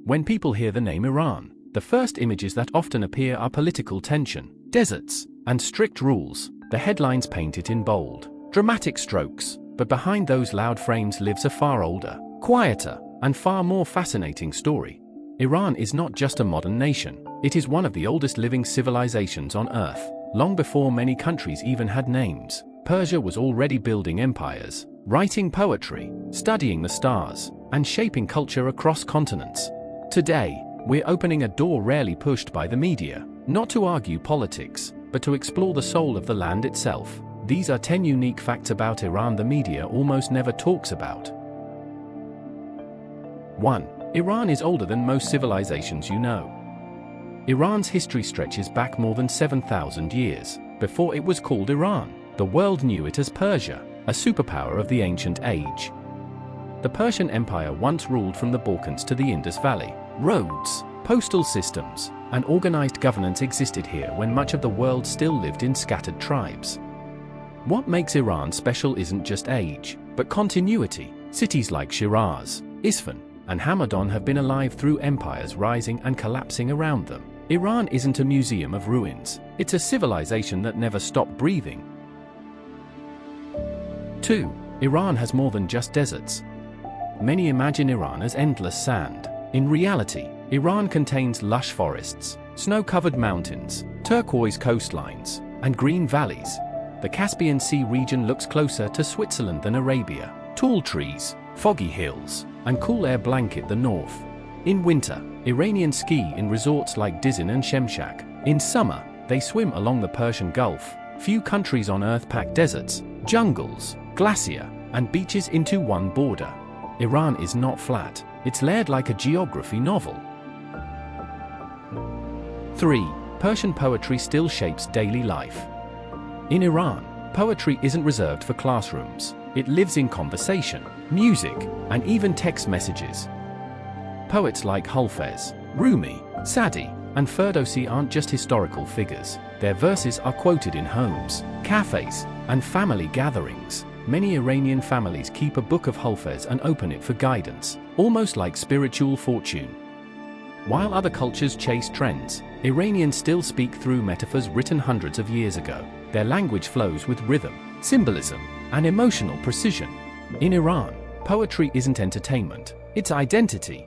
When people hear the name Iran, the first images that often appear are political tension, deserts, and strict rules. The headlines paint it in bold, dramatic strokes, but behind those loud frames lives a far older, quieter, and far more fascinating story. Iran is not just a modern nation, it is one of the oldest living civilizations on Earth. Long before many countries even had names, Persia was already building empires, writing poetry, studying the stars, and shaping culture across continents. Today, we're opening a door rarely pushed by the media, not to argue politics, but to explore the soul of the land itself. These are 10 unique facts about Iran the media almost never talks about. 1. Iran is older than most civilizations you know. Iran's history stretches back more than 7,000 years. Before it was called Iran, the world knew it as Persia, a superpower of the ancient age. The Persian Empire once ruled from the Balkans to the Indus Valley. Roads, postal systems, and organized governance existed here when much of the world still lived in scattered tribes. What makes Iran special isn't just age, but continuity. Cities like Shiraz, Isfahan, and Hamadan have been alive through empires rising and collapsing around them. Iran isn't a museum of ruins, it's a civilization that never stopped breathing. 2. Iran has more than just deserts. Many imagine Iran as endless sand. In reality, Iran contains lush forests, snow-covered mountains, turquoise coastlines, and green valleys. The Caspian Sea region looks closer to Switzerland than Arabia. Tall trees, foggy hills, and cool air blanket the north. In winter, Iranians ski in resorts like Dizin and Shemshak. In summer, they swim along the Persian Gulf. Few countries on Earth pack deserts, jungles, glacier, and beaches into one border. Iran is not flat, it's layered like a geography novel. 3. Persian poetry still shapes daily life. In Iran, poetry isn't reserved for classrooms. It lives in conversation, music, and even text messages. Poets like Hafez, Rumi, Sadi, and Ferdowsi aren't just historical figures. Their verses are quoted in homes, cafes, and family gatherings. Many Iranian families keep a book of Hafez and open it for guidance, almost like spiritual fortune. While other cultures chase trends, Iranians still speak through metaphors written hundreds of years ago. Their language flows with rhythm, symbolism, and emotional precision. In Iran, poetry isn't entertainment, it's identity.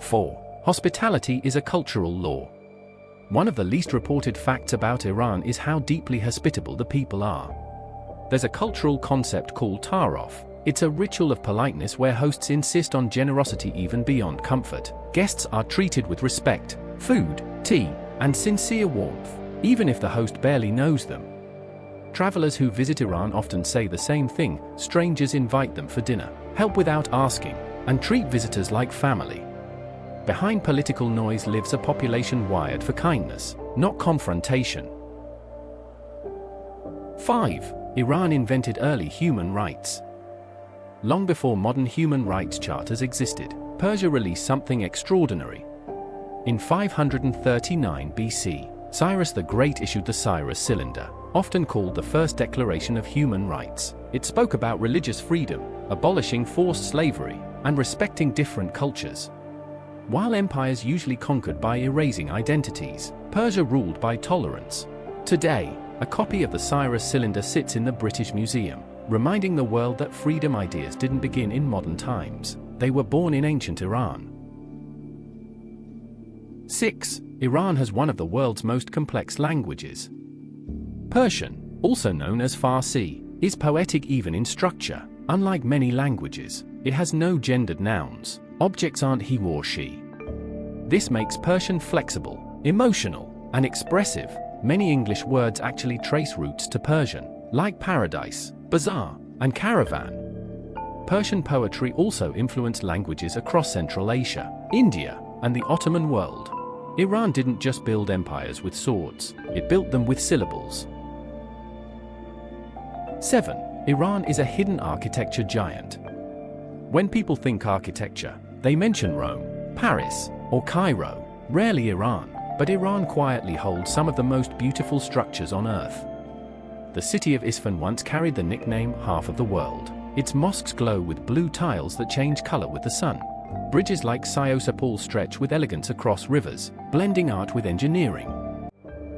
4. Hospitality is a cultural law. One of the least reported facts about Iran is how deeply hospitable the people are. There's a cultural concept called tarof. It's a ritual of politeness where hosts insist on generosity even beyond comfort. Guests are treated with respect, food, tea, and sincere warmth, even if the host barely knows them. Travelers who visit Iran often say the same thing. Strangers invite them for dinner, help without asking, and treat visitors like family. Behind political noise lives a population wired for kindness, not confrontation. 5. Iran invented early human rights. Long before modern human rights charters existed, Persia released something extraordinary. In 539 BC, Cyrus the Great issued the Cyrus Cylinder, often called the first declaration of human rights. It spoke about religious freedom, abolishing forced slavery, and respecting different cultures. While empires usually conquered by erasing identities, Persia ruled by tolerance. Today, a copy of the Cyrus Cylinder sits in the British Museum, reminding the world that freedom ideas didn't begin in modern times. They were born in ancient Iran. 6. Iran has one of the world's most complex languages. Persian, also known as Farsi, is poetic even in structure. Unlike many languages, it has no gendered nouns. Objects aren't he or she. This makes Persian flexible, emotional, and expressive. Many English words actually trace roots to Persian, like paradise, bazaar, and caravan. Persian poetry also influenced languages across Central Asia, India, and the Ottoman world. Iran didn't just build empires with swords, it built them with syllables. 7. Iran is a hidden architecture giant. When people think architecture, they mention Rome, Paris, or Cairo, rarely Iran. But Iran quietly holds some of the most beautiful structures on Earth. The city of Isfahan once carried the nickname half of the world. Its mosques glow with blue tiles that change color with the sun. Bridges like Siosapol stretch with elegance across rivers, blending art with engineering.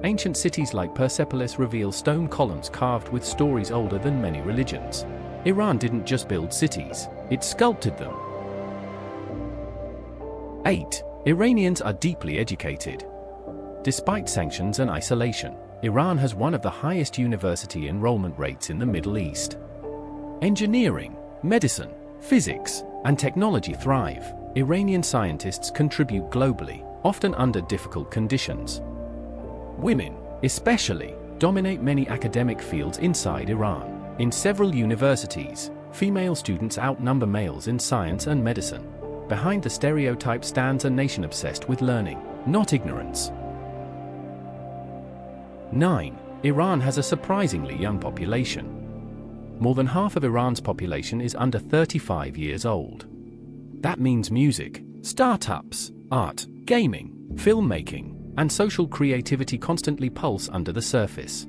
Ancient cities like Persepolis reveal stone columns carved with stories older than many religions. Iran didn't just build cities, it sculpted them. 8. Iranians are deeply educated. Despite sanctions and isolation, Iran has one of the highest university enrollment rates in the Middle East. Engineering, medicine, physics, and technology thrive. Iranian scientists contribute globally, often under difficult conditions. Women, especially, dominate many academic fields inside Iran. In several universities, female students outnumber males in science and medicine. Behind the stereotype stands a nation obsessed with learning, not ignorance. 9. Iran has a surprisingly young population. More than half of Iran's population is under 35 years old. That means music, startups, art, gaming, filmmaking, and social creativity constantly pulse under the surface.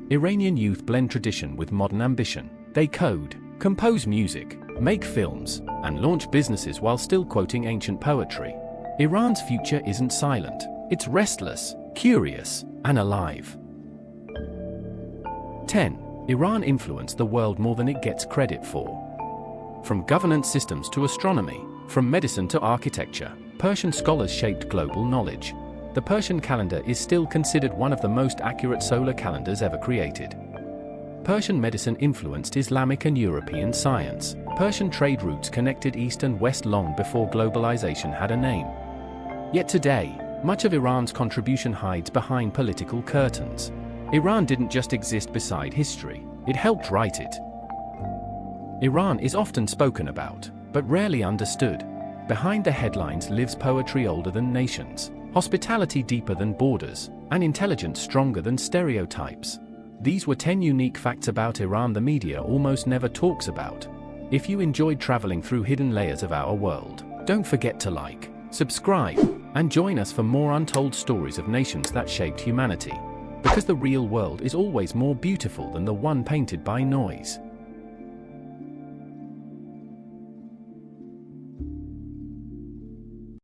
Iranian youth blend tradition with modern ambition. They code, compose music, make films, and launch businesses while still quoting ancient poetry. Iran's future isn't silent, it's restless, curious, and alive. 10. Iran influenced the world more than it gets credit for. From governance systems to astronomy, from medicine to architecture, Persian scholars shaped global knowledge. The Persian calendar is still considered one of the most accurate solar calendars ever created. Persian medicine influenced Islamic and European science. Persian trade routes connected East and West long before globalization had a name. Yet today, much of Iran's contribution hides behind political curtains. Iran didn't just exist beside history, it helped write it. Iran is often spoken about, but rarely understood. Behind the headlines lives poetry older than nations, hospitality deeper than borders, and intelligence stronger than stereotypes. These were 10 unique facts about Iran the media almost never talks about. If you enjoyed traveling through hidden layers of our world, don't forget to like, subscribe, and join us for more untold stories of nations that shaped humanity. Because the real world is always more beautiful than the one painted by noise.